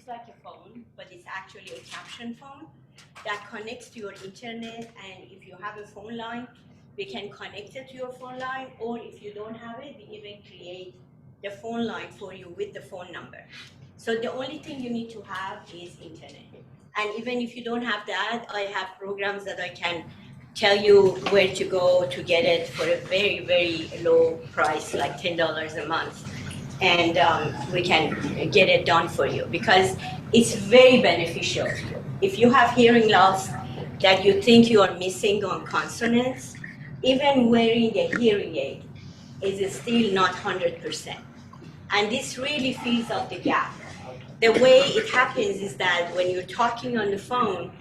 like a phone, but it's actually a caption phone that connects to your internet. And if you have a phone line, we can connect it to your phone line, or if you don't have it, we even create the phone line for you with the phone number. So the only thing you need to have is internet. And even if you don't have that, I have programs that I can tell you where to go to get it for a very, very low price, like $10 a month. And we can get it done for you because it's very beneficial. If you have hearing loss that you think you are missing on consonants, even wearing a hearing aid is still not 100%. And this really fills up the gap. The way it happens is that when you're talking on the phone,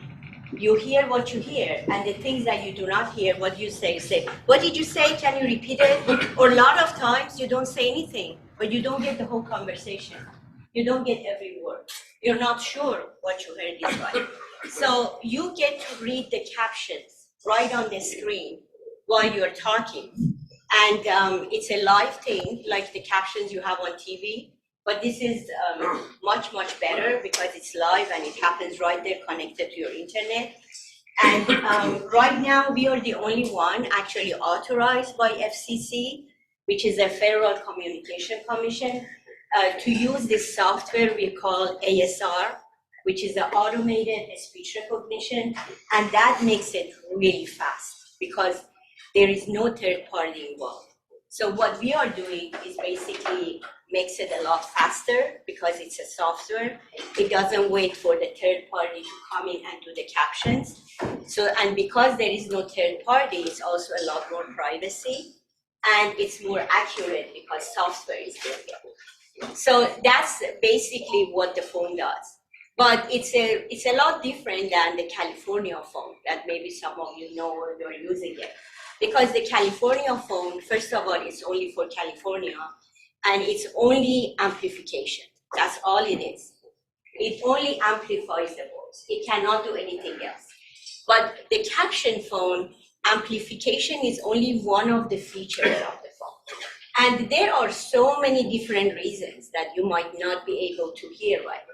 you hear what you hear, and the things that you do not hear, what you say, what did you say? Can you repeat it? Or a lot of times you don't say anything, but you don't get the whole conversation. You don't get every word. You're not sure what you heard is right. So you get to read the captions right on the screen while you're talking. And it's a live thing, like the captions you have on TV. But this is much, much better because it's live and it happens right there connected to your internet. And right now, we are the only one actually authorized by FCC, which is a Federal Communication Commission, to use this software we call ASR, which is the automated speech recognition. And that makes it really fast because there is no third party involved. So what we are doing is basically makes it a lot faster because it's a software. It doesn't wait for the third party to come in and do the captions. So, and because there is no third party, it's also a lot more privacy and it's more accurate because software is doing it. So that's basically what the phone does. But it's a lot different than the California phone that maybe some of you know or you're using it. Because the California phone, first of all, is only for California, and it's only amplification. That's all it is. It only amplifies the voice. It cannot do anything else. But the caption phone, amplification is only one of the features of the phone. And there are so many different reasons that you might not be able to hear right.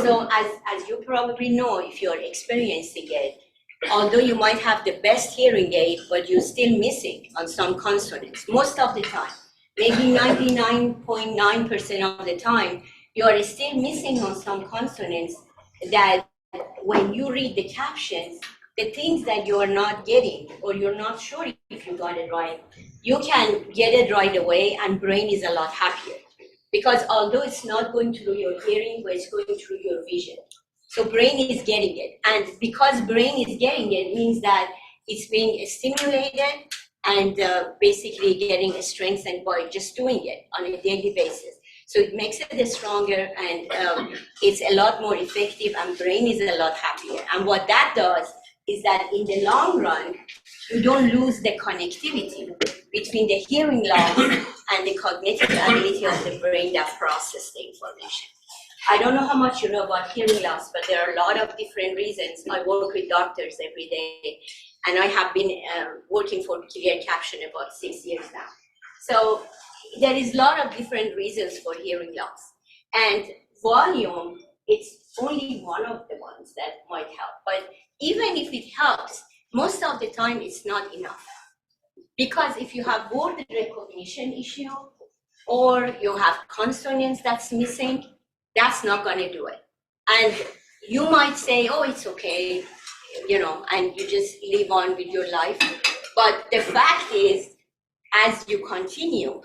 So as you probably know, if you're experiencing it, although you might have the best hearing aid, but you're still missing on some consonants, most of the time. Maybe 99.9% of the time, you are still missing on some consonants that when you read the captions, the things that you are not getting or you're not sure if you got it right, you can get it right away and brain is a lot happier. Because although it's not going through your hearing, but it's going through your vision. So brain is getting it. And because brain is getting it means that it's being stimulated and basically getting strengthened by just doing it on a daily basis. So it makes it stronger and it's a lot more effective and brain is a lot happier. And what that does is that in the long run, you don't lose the connectivity between the hearing loss and the cognitive ability of the brain that processes the information. I don't know how much you know about hearing loss, but there are a lot of different reasons. I work with doctors every day, and I have been working for Clear Caption about 6 years now. So there is a lot of different reasons for hearing loss. And volume, it's only one of the ones that might help. But even if it helps, most of the time it's not enough. Because if you have word recognition issue, or you have consonants that's missing, that's not going to do it. And you might say, oh, it's okay, you know, and you just live on with your life. But the fact is, as you continue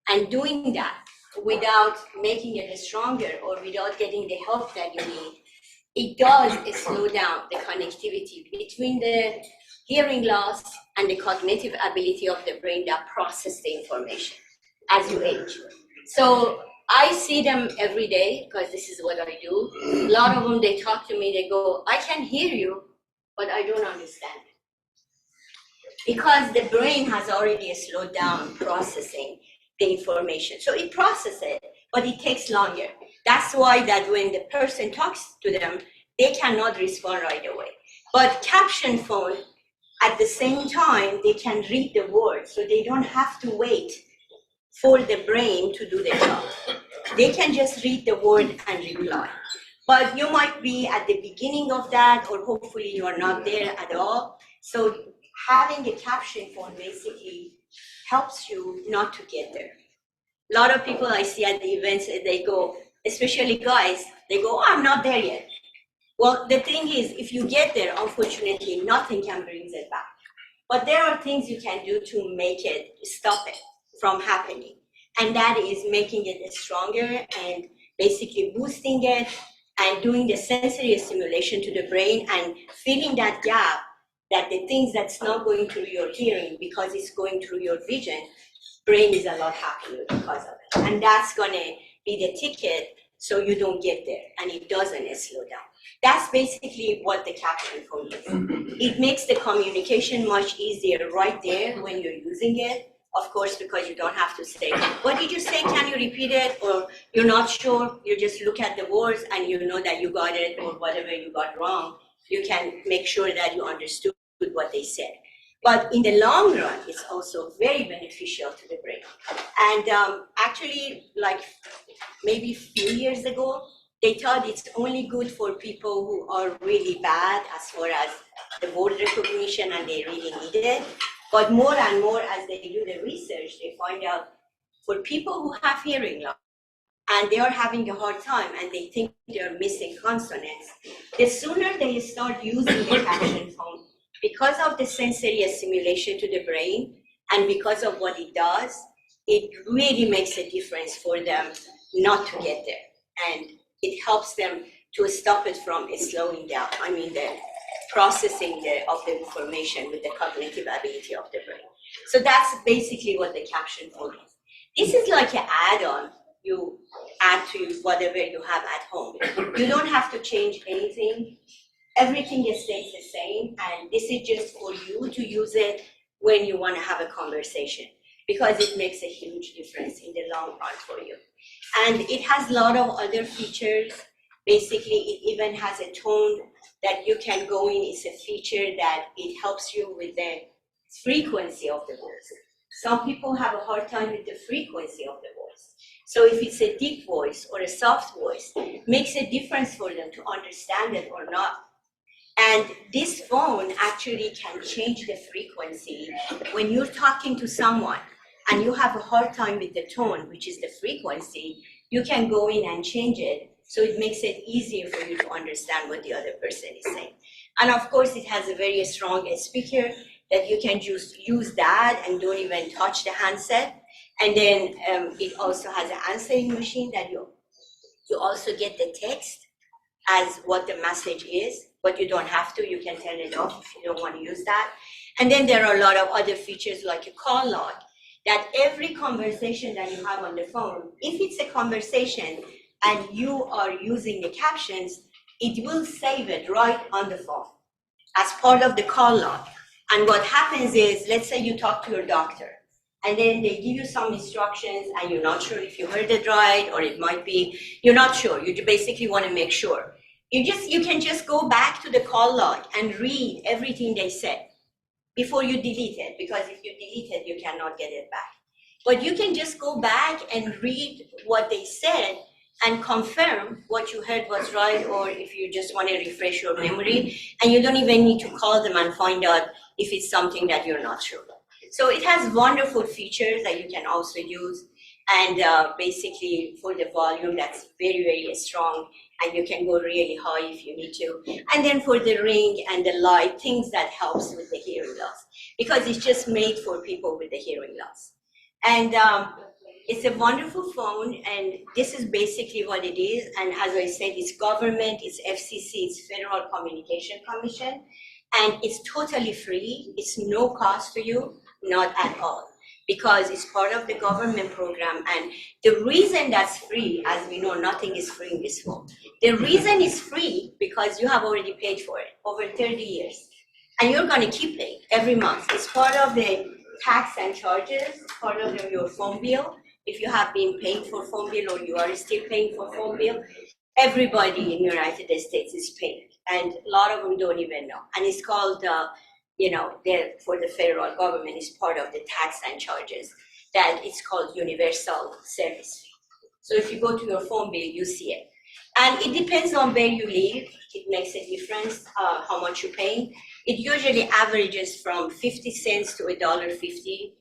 and doing that without making it stronger or without getting the help that you need, it does slow down the connectivity between the hearing loss and the cognitive ability of the brain that processes the information as you age. So I see them every day because this is what I do. A lot of them, they talk to me, they go, I can hear you, but I don't understand. Because the brain has already slowed down processing the information. So it processes it, but it takes longer. That's why that when the person talks to them, they cannot respond right away. But caption phone, at the same time, they can read the words, so they don't have to wait for the brain to do the job. They can just read the word and reply. But you might be at the beginning of that, or hopefully you are not there at all. So having a caption phone basically helps you not to get there. A lot of people I see at the events, they go, especially guys, they go, oh, I'm not there yet. Well, the thing is, if you get there, unfortunately, nothing can bring it back. But there are things you can do to make it, stop it from happening. And that is making it stronger and basically boosting it and doing the sensory stimulation to the brain and filling that gap, that the things that's not going through your hearing because it's going through your vision, brain is a lot happier because of it. And that's gonna be the ticket so you don't get there and it doesn't slow down. That's basically what the caption phone is. It makes the communication much easier right there when you're using it. Of course, because you don't have to say, what did you say? Can you repeat it? Or you're not sure, you just look at the words and you know that you got it, or whatever you got wrong, you can make sure that you understood what they said. But in the long run, it's also very beneficial to the brain. And actually, like maybe a few years ago, they thought it's only good for people who are really bad as far as the word recognition and they really need it. But more and more as they do the research, they find out for people who have hearing loss and they are having a hard time and they think they're missing consonants, the sooner they start using the caption phone, because of the sensory stimulation to the brain and because of what it does, it really makes a difference for them not to get there. And it helps them to stop it from slowing down. I mean, the processing of the information with the cognitive ability of the brain. So that's basically what the caption phone is. This is like an add-on you add to whatever you have at home. You don't have to change anything. Everything stays the same, and this is just for you to use it when you want to have a conversation, because it makes a huge difference in the long run for you. And it has a lot of other features. Basically, it even has a tone that you can go in. It's a feature that it helps you with the frequency of the voice. Some people have a hard time with the frequency of the voice. So if it's a deep voice or a soft voice, it makes a difference for them to understand it or not. And this phone actually can change the frequency. When you're talking to someone and you have a hard time with the tone, which is the frequency, you can go in and change it. So it makes it easier for you to understand what the other person is saying. And of course, it has a very strong speaker that you can just use that and don't even touch the handset. And then it also has an answering machine that you also get the text as what the message is, but you don't have to. You can turn it off if you don't want to use that. And then there are a lot of other features like a call log, that every conversation that you have on the phone, if it's a conversation and you are using the captions, it will save it right on the phone as part of the call log. And what happens is, let's say you talk to your doctor, and then they give you some instructions and you're not sure if you heard it right, or it might be, you're not sure. You basically want to make sure. You can just go back to the call log and read everything they said before you delete it, because if you delete it, you cannot get it back. But you can just go back and read what they said and confirm what you heard was right, or if you just want to refresh your memory, and you don't even need to call them and find out if it's something that you're not sure of. So it has wonderful features that you can also use, and basically for the volume that's very, very strong, and you can go really high if you need to. And then for the ring and the light, things that helps with the hearing loss, because it's just made for people with the hearing loss. And it's a wonderful phone, and this is basically what it is. And as I said, it's government, it's FCC, it's Federal Communication Commission, and it's totally free. It's no cost to you, not at all, because it's part of the government program. And the reason that's free, as we know, nothing is free in this world. The reason it's free because you have already paid for it over 30 years, and you're going to keep paying every month. It's part of the tax and charges, part of your phone bill. If you have been paying for phone bill or you are still paying for phone bill, everybody in the United States is paying, and a lot of them don't even know. And it's called, for the federal government, is part of the tax and charges, that it's called universal service fee. So if you go to your phone bill, you see it. And it depends on where you live. It makes a difference how much you're paying. It usually averages from 50 cents to $1.50,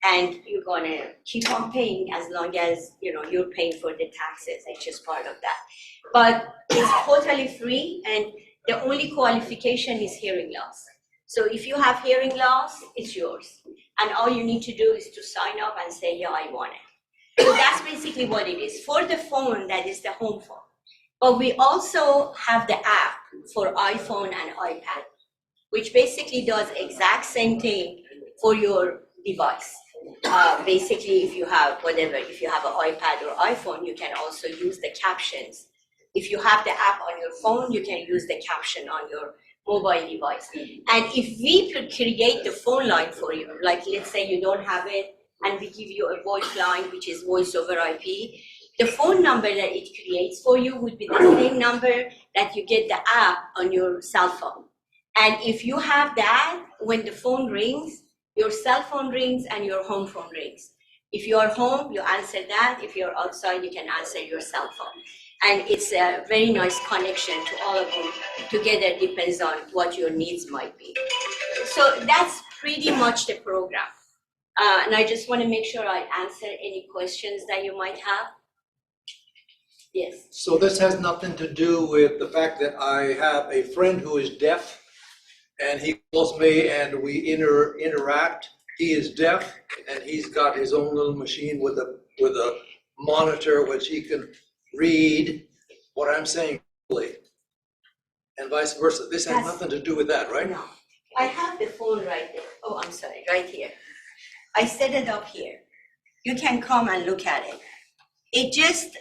and you're gonna keep on paying as long as you're paying for the taxes. It's just part of that. But it's totally free, and the only qualification is hearing loss. So if you have hearing loss, it's yours. And all you need to do is to sign up and say, yeah, I want it. So that's basically what it is. For the phone, that is the home phone. But we also have the app for iPhone and iPad, which basically does exact same thing for your device. Basically, if you have if you have an iPad or iPhone, you can also use the captions. If you have the app on your phone, you can use the caption on your mobile device. And if we could create the phone line for you, like let's say you don't have it, and we give you a voice line, which is voice over IP, the phone number that it creates for you would be the same number that you get the app on your cell phone. And if you have that, when the phone rings, your cell phone rings and your home phone rings. If you're home, you answer that. If you're outside, you can answer your cell phone. And it's a very nice connection to all of them together, depends on what your needs might be. So that's pretty much the program. And I just want to make sure I answer any questions that you might have. Yes. So this has nothing to do with the fact that I have a friend who is deaf, and he calls me and we interact. He is deaf, and he's got his own little machine with a monitor which he can read what I'm saying clearly, and vice versa. This has nothing to do with that, right? No. I have the phone right there. Oh, I'm sorry, right here. I set it up here. You can come and look at it. It just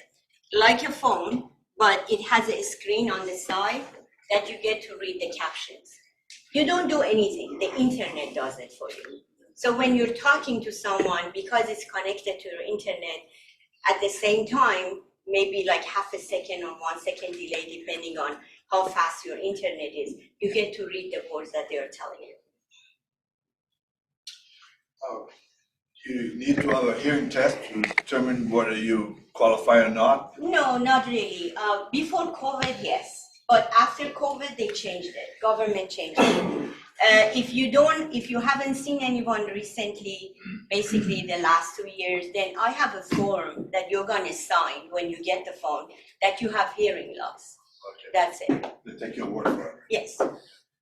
like a phone, but it has a screen on the side that you get to read the captions. You don't do anything. The internet does it for you. So when you're talking to someone, because it's connected to your internet, at the same time, maybe like half a second or 1 second delay, depending on how fast your internet is, you get to read the words that they're telling you. Do you need to have a hearing test to determine whether you qualify or not? No, not really. Before COVID, yes. But after COVID, they changed it. Government changed it. If you haven't seen anyone recently, basically the last 2 years, then I have a form that you're going to sign when you get the phone that you have hearing loss. Okay. That's it. They take your word for it. Yes.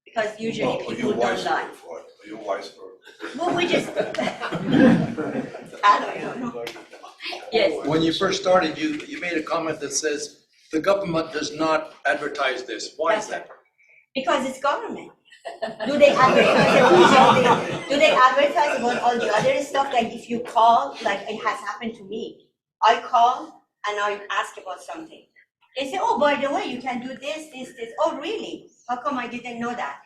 Because usually people don't lie. Are you wise for it? Well, we just, I don't know. Yes. When you first started, you made a comment that says the government does not advertise this. Why is that? Because it's government. Do they advertise about all the other stuff? Like if you call, like it has happened to me. I call and I ask about something. They say, oh, by the way, you can do this. Oh, really? How come I didn't know that?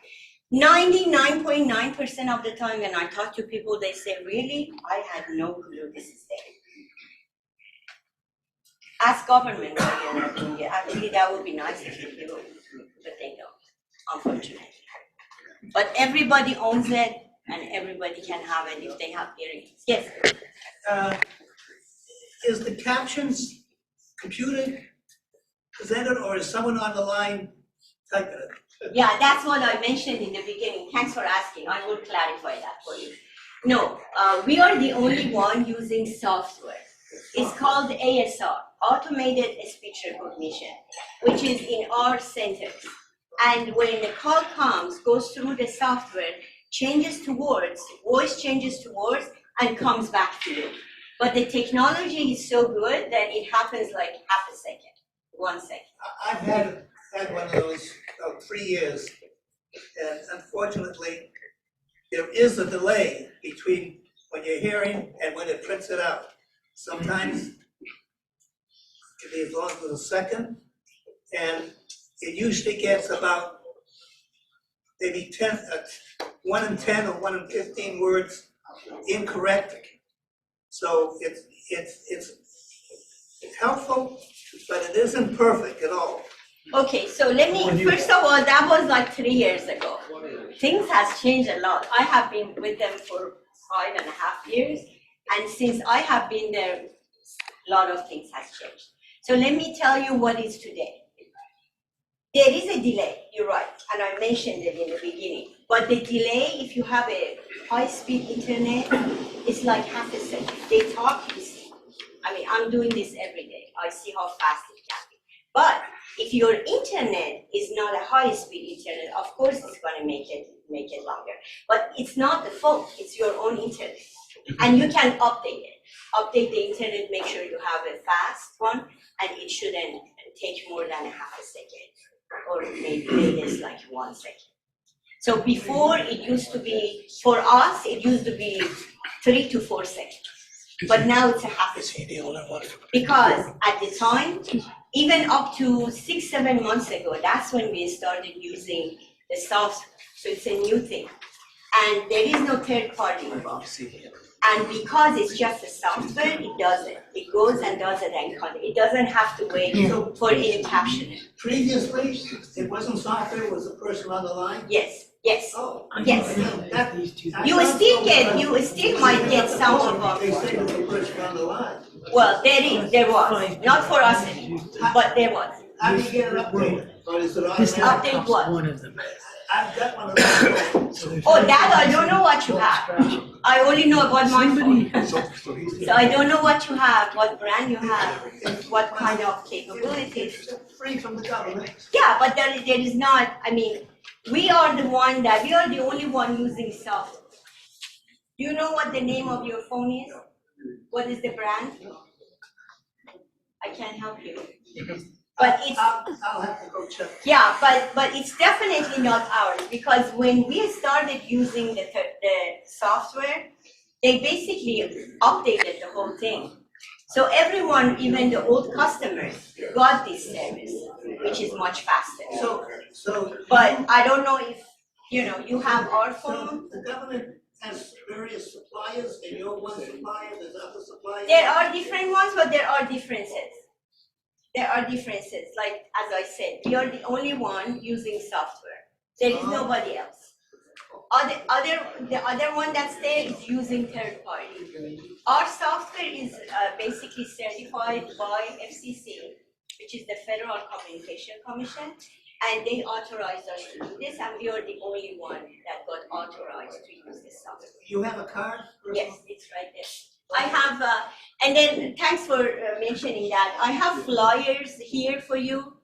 99.9% of the time when I talk to people, they say, really? I had no clue this is there. Ask government. Actually, that would be nice if you do, but they don't, unfortunately. But everybody owns it, and everybody can have it if they have hearing. Yes? Is the captions computer presented, or is someone on the line typing it? Yeah, that's what I mentioned in the beginning. Thanks for asking. I will clarify that for you. No, we are the only one using software. It's called ASR, Automated Speech Recognition, which is in our centers. And when the call comes, goes through the software, changes to words, voice changes to words, and comes back to you. But the technology is so good that it happens like half a second, 1 second. I've had one of those 3 years, and unfortunately, there is a delay between when you're hearing and when it prints it out. Sometimes it can be as long as a second, and it usually gets about maybe 1 in 10 or 1 in 15 words incorrect. So it's helpful, but it isn't perfect at all. Okay, so let me, first of all, that was like 3 years ago. Things has changed a lot. I have been with them for 5.5 years, and since I have been there, a lot of things has changed. So let me tell you what is today. There is a delay, you're right, and I mentioned it in the beginning. But the delay, if you have a high-speed internet, is like half a second. They talk, you see. I mean, I'm doing this every day. I see how fast it can be. But if your internet is not a high-speed internet, of course it's going to make it longer. But it's not the fault, it's your own internet. And you can update it. Update the internet, make sure you have a fast one, and it shouldn't take more than a half a second, or maybe latest like 1 second. So before it used to be, for us, it used to be 3 to 4 seconds. But now it's a half a second. Because at the time, even up to 6-7 months ago, that's when we started using the software. So it's a new thing. And there is no third party involved. And because it's just a software, it does it. It goes and does it and it doesn't have to wait for any captioning. Previously, it wasn't software, it was a person on the line? Yes, yes, Oh. yes. You still might get some of They them. said it's a person on the line. Well, there was. Not for us anymore, but there was. How do you get it updated? Or is it This automatic? update what? One of them. I've got one of those. Oh, that I don't know what you have. I only know about my phone. So I don't know what you have, what brand you have, what kind of capabilities. It's free from the government. Yeah, but there is not, I mean, we are the only one using software. Do you know what the name of your phone is? What is the brand? I can't help you. But it's, I'll have to go check. yeah, but it's definitely not ours, because when we started using the software, they basically updated the whole thing. So everyone, even the old customers, got this service, which is much faster. So. But I don't know if, you have our So phone. the government has various suppliers, and you're one supplier, there's other suppliers? There are different ones, but there are differences. There are differences. Like, as I said, we are the only one using software. There is nobody else. The other one that's there is using third party. Our software is basically certified by FCC, which is the Federal Communication Commission, and they authorized us to do this, and we are the only one that got authorized to use this software. You have a card? Yes, it's right there. I have, and then thanks for mentioning that. I have flyers here for you,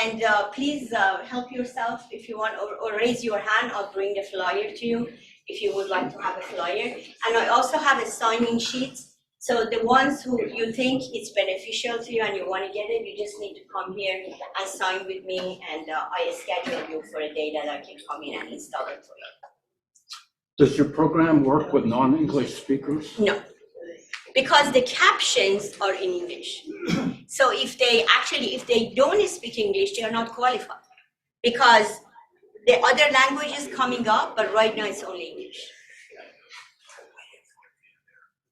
and please help yourself if you want, or raise your hand. I'll bring the flyer to you if you would like to have a flyer. And I also have a sign-in sheet. So the ones who you think it's beneficial to you and you want to get it, you just need to come here and sign with me, and I schedule you for a day that I can come in and install it for you. Does your program work with non-English speakers? No. Because the captions are in English. So if they don't speak English, they are not qualified. Because the other language is coming up, but right now it's only English.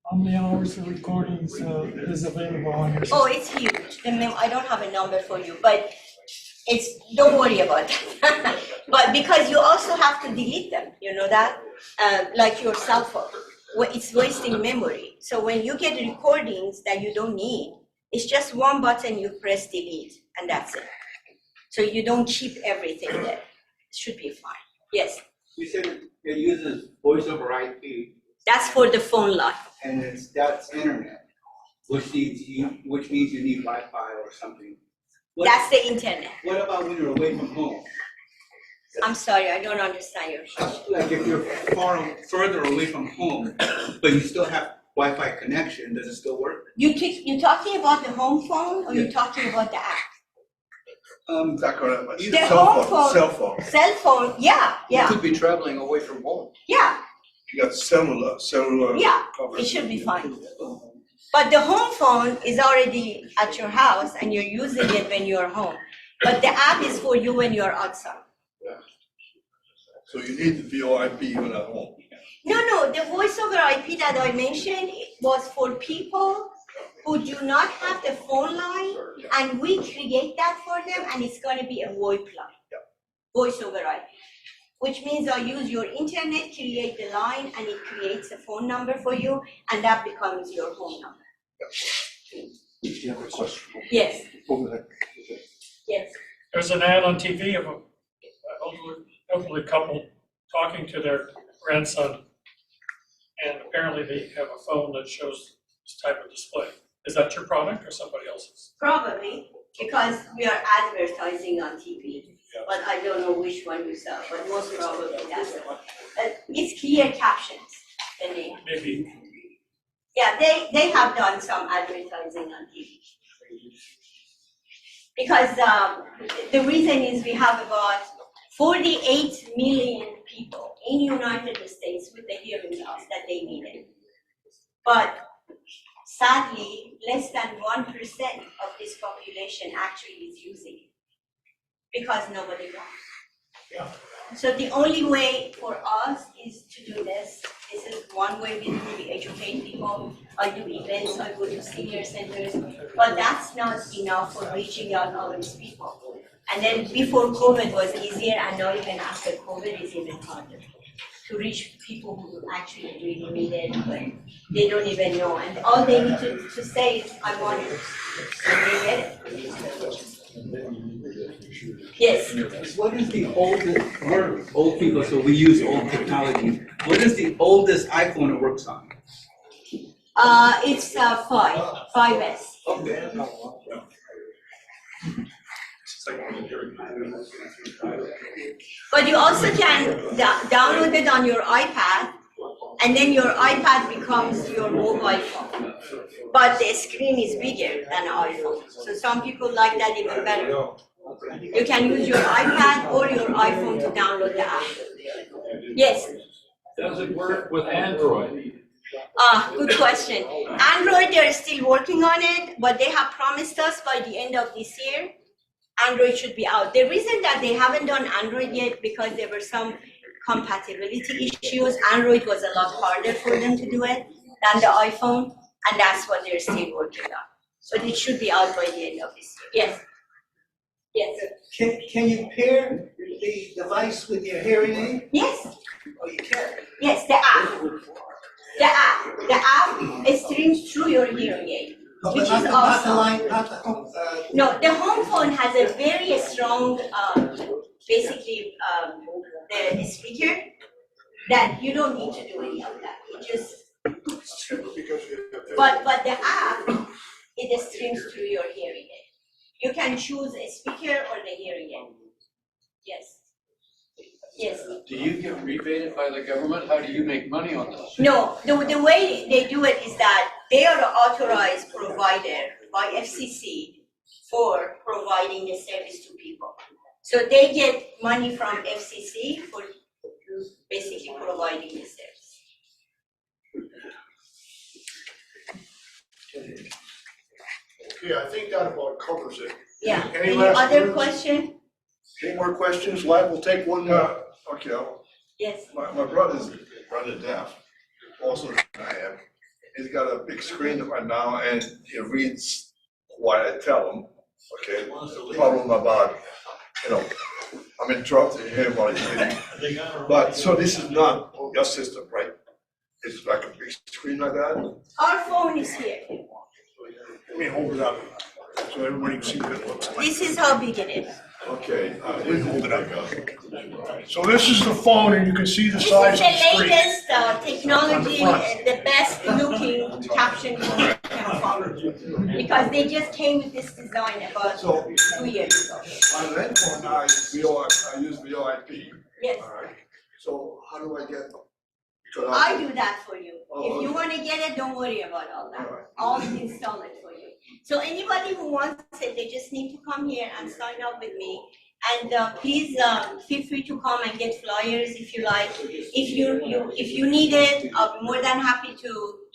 How many hours of recordings is available on your system? Oh, it's huge. I don't have a number for you, but don't worry about that. But because you also have to delete them, you know that? Like your cell phone. It's wasting memory. So when you get recordings that you don't need, it's just one button, you press delete, and that's it. So you don't keep everything there. It should be fine. Yes? You said it uses voice over IP, That's for the phone line. and that's internet, which means you need Wi-Fi or something. That's the internet. What about when you're away from home? I'm sorry, I don't understand your question. Like if you're further away from home, but you still have Wi-Fi connection, does it still work? You talking about the home phone, or you talking about the app? The home phone. Cell phone. Cell phone, yeah. You could be traveling away from home. Yeah, You got cellular. yeah, coverage. it should be fine. But the home phone is already at your house and you're using it when you're home. But the app is for you when you're outside. So you need the VoIP even at home. No, the voice over IP that I mentioned was for people who do not have the phone line, and we create that for them, and it's going to be a VoIP line, voice over IP. Which means I use your internet, create the line, and it creates a phone number for you, and that becomes your home number. You have a question? Yes, Over there. yes. There's an ad on TV of a elderly couple talking to their grandson, and apparently they have a phone that shows this type of display. Is that your product or somebody else's? Probably, because we are advertising on TV, but I don't know which one you sell, but most probably that's the one. It's Clear Captions, the name. Maybe. Yeah, they have done some advertising on TV. Because the reason is we have about 48 million people in United States with the hearing loss that they needed. But sadly, less than 1% of this population actually is using it because nobody knows. Yeah. So the only way for us is to do this. This is one way we do. We educate people. I do events. I go to senior centers, but that's not enough for reaching out all these people. And then before COVID was easier, and now even after COVID is even harder to reach people who actually really need it, but they don't even know. And all they need to say is, "I want it," and they get it. Yes. What is the oldest, we're old people, so we use old technology. What is the oldest iPhone it works on? It's 5S. But you also can download it on your iPad, and then your iPad becomes your mobile phone. But the screen is bigger than an iPhone. So some people like that even better. You can use your iPad or your iPhone to download the app. Yes? Does it work with Android? Good question. Android, they're still working on it, but they have promised us by the end of this year, Android should be out. The reason that they haven't done Android yet, because there were some compatibility issues. Android was a lot harder for them to do it than the iPhone, and that's what they're still working on. But it should be out by the end of this year. Yes? Yes. Can you pair the device with your hearing aid? Yes. Oh, you can? Yes, the app. The app streams through your hearing aid, No, which but is not the awesome. line, not the home, No, the home phone has a very strong, basically, the speaker that you don't need to do any of that. It just, but the app, it streams through your hearing aid. You can choose a speaker or the hearing aid. Yes. Yes. Do you get rebated by the government? How do you make money on this? No, the way they do it is that they are an authorized provider by FCC for providing the service to people. So they get money from FCC for basically providing the service. Okay, I think that about covers it. Yeah. Any Any last other words? question? Any more questions? Live, we'll take one more. Okay, Yes. my brother's deaf, also as I am. He's got a big screen right now and he reads what I tell him, okay? The problem about, I'm interrupting him while he's reading. But, so this is not your system, right? It's like a big screen like that? Our phone is here. Let me hold it up so everybody can see what it looks like. This is how big it is. Okay. Let me hold it up. So this is the phone and you can see the This is size of the the screen. latest technology, On the front. the best looking caption phone you can find. Because they just came with this design about 2 years ago. On that phone now, I use VoIP. Yes. All right. So how do I get? because I do that for you. Oh, If you okay. want to get it, don't worry about all that. Alright. I'll install it for you. So anybody who wants it, they just need to come here and sign up with me. And please feel free to come and get flyers if you like. If you need it, I'll be more than happy to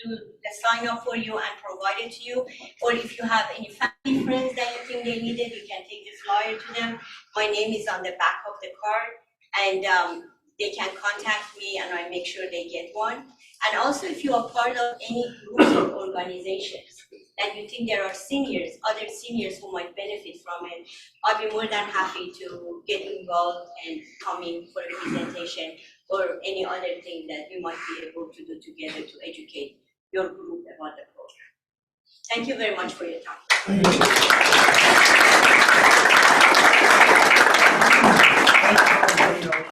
do the sign up for you and provide it to you. Or if you have any family friends that you think they need it, you can take the flyer to them. My name is on the back of the card, and they can contact me and I make sure they get one. And also if you are part of any groups or organizations that you think there are seniors, other seniors who might benefit from it, I'll be more than happy to get involved and come in for a presentation or any other thing that we might be able to do together to educate your group about the program. Thank you very much for your time.